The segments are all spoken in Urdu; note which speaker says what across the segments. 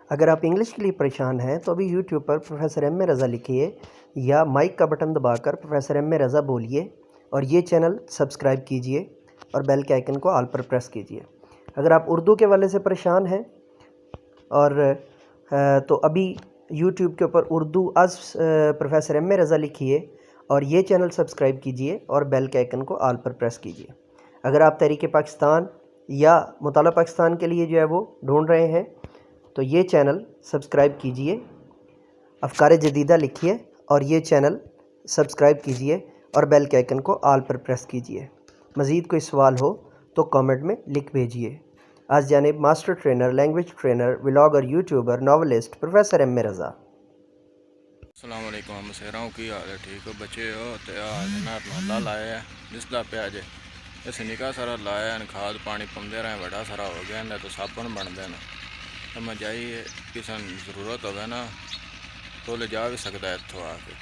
Speaker 1: اگر آپ انگلش کے لیے پریشان ہیں تو ابھی YouTube per professor M A رضا لکھیے یا مائک کا بٹن دبا کر پروفیسر ایم اے رضا بولیے اور یہ چینل سبسکرائب کیجئے اور بیل کے آئیکن کو آل پر پریس کیجئے۔ اگر آپ اردو کے والے سے پریشان ہیں اور تو ابھی یوٹیوب کے اوپر اردو از پروفیسر ایم اے رضا لکھیے اور یہ چینل سبسکرائب کیجئے اور بیل کے آئیکن کو آل پر پریس کیجئے۔ اگر آپ تحریک پاکستان یا مطالعہ پاکستان کے لیے جو ہے وہ ڈھونڈ رہے ہیں تو یہ چینل سبسکرائب کیجئے، افکار جدیدہ لکھیے اور یہ چینل سبسکرائب کیجئے اور بیل کے آئیکن کو آل پر پریس کیجئے۔ مزید کوئی سوال ہو تو کامنٹ میں لکھ بھیجئے۔ آج جانب master trainer, language trainer, vlogger, YouTuber, novelist professor M A Raza.
Speaker 2: السلام علیکم، مسیراؤں کی حال ہے؟ ٹھیک ہو بچے ہو؟ اللہ لایا ہے جس دا پیا جے اس نکا سارا لایا ہے، کھاد پانی پاؤندے رہے، بڑا سارا ہو گیا ہے تو صابن بن دینا سمجھ آئی۔ کسی ضرورت ہوگا نا تو لے جا بھی سکتا ہے اتوں آ کے،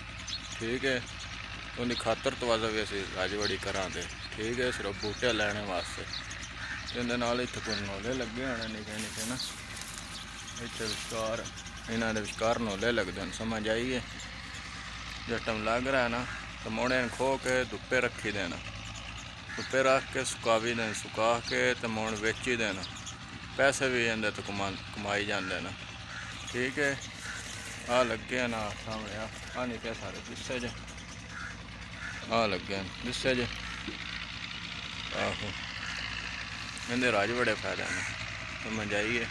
Speaker 2: ٹھیک ہے؟ ان کی خاطر توازہ بھی اسی راج بڑی کران دے، ٹھیک ہے؟ صرف بوٹے لینے واسطے اندر نال اتنے کوئی نولے لگے ہونے نکے نکے نا، اتنے وشکار یہاں کے وشکار نولے لگتے ہیں سمجھ آئیے۔ جب ٹم لگ رہا ہے نا تو موڑے کھو کے دھپے رکھی دینا، دھپے رکھ کے سکا بھی دینا، سکا کے تو موڑ ویچی دینا، پیسے بھی اندر تو کمائی جاندے نا، ٹھیک ہے؟ آ لگے ہیں نا سامنے آ نکے سارے دسے جے، آ لگے ہیں دسے جے، آہو اندر راج بڑے فائدے ہیں سمجھ آئیے۔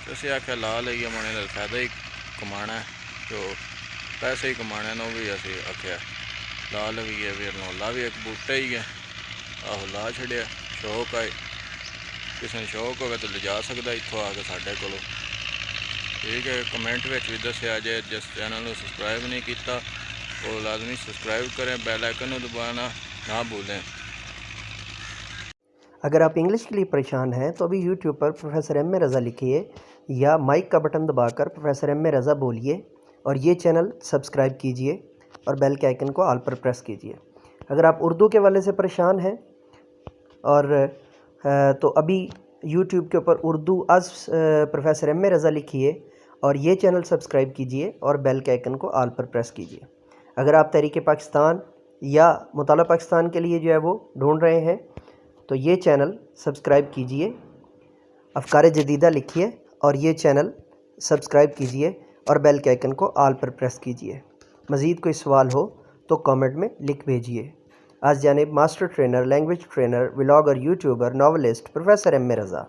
Speaker 2: تو اسی آخیا لا لئیے مونے کا فائدہ ہی کمانا ہے، جو پیسے ہی کمانے نا وہ بھی اسی آخیا لا لویے، پھر نولا بھی ایک بوٹے ہی ہے، آہو لا چھڑیا، شوق آئی کسی نے شوق ہوگا تو لے جا سکتا اتوں آ کے ساڈے کولوں، ٹھیک ہے؟ کمنٹ میں بھی دسیا جے جس چینل کو سبسکرائب نہیں کیتا وہ لازمی سبسکرائب کریں، بیل آئیکن کو دبانا نہ بھولیں۔
Speaker 1: اگر آپ انگلش کے لیے پریشان ہیں تو ابھی YouTube per professor M A رضا لکھیے یا مائک کا بٹن دبا کر پروفیسر ایم اے رضا بولیے اور یہ چینل سبسکرائب کیجئے اور بیل کے آئیکن کو آل پر پریس کیجئے۔ اگر آپ اردو کے والے سے پریشان ہیں اور تو ابھی یوٹیوب کے اوپر اردو از پروفیسر ایم اے رضا لکھیے اور یہ چینل سبسکرائب کیجئے اور بیل کے آئیکن کو آل پر پریس کیجئے۔ اگر آپ تحریک پاکستان یا مطالعہ پاکستان کے لیے جو ہے وہ ڈھونڈ رہے ہیں تو یہ چینل سبسکرائب کیجئے، افکار جدیدہ لکھیے اور یہ چینل سبسکرائب کیجئے اور بیل کے آئیکن کو آل پر پریس کیجئے۔ مزید کوئی سوال ہو تو کامنٹ میں لکھ بھیجئے۔ آج جانب master trainer, language trainer, vlogger, YouTuber, novelist professor M A Raza.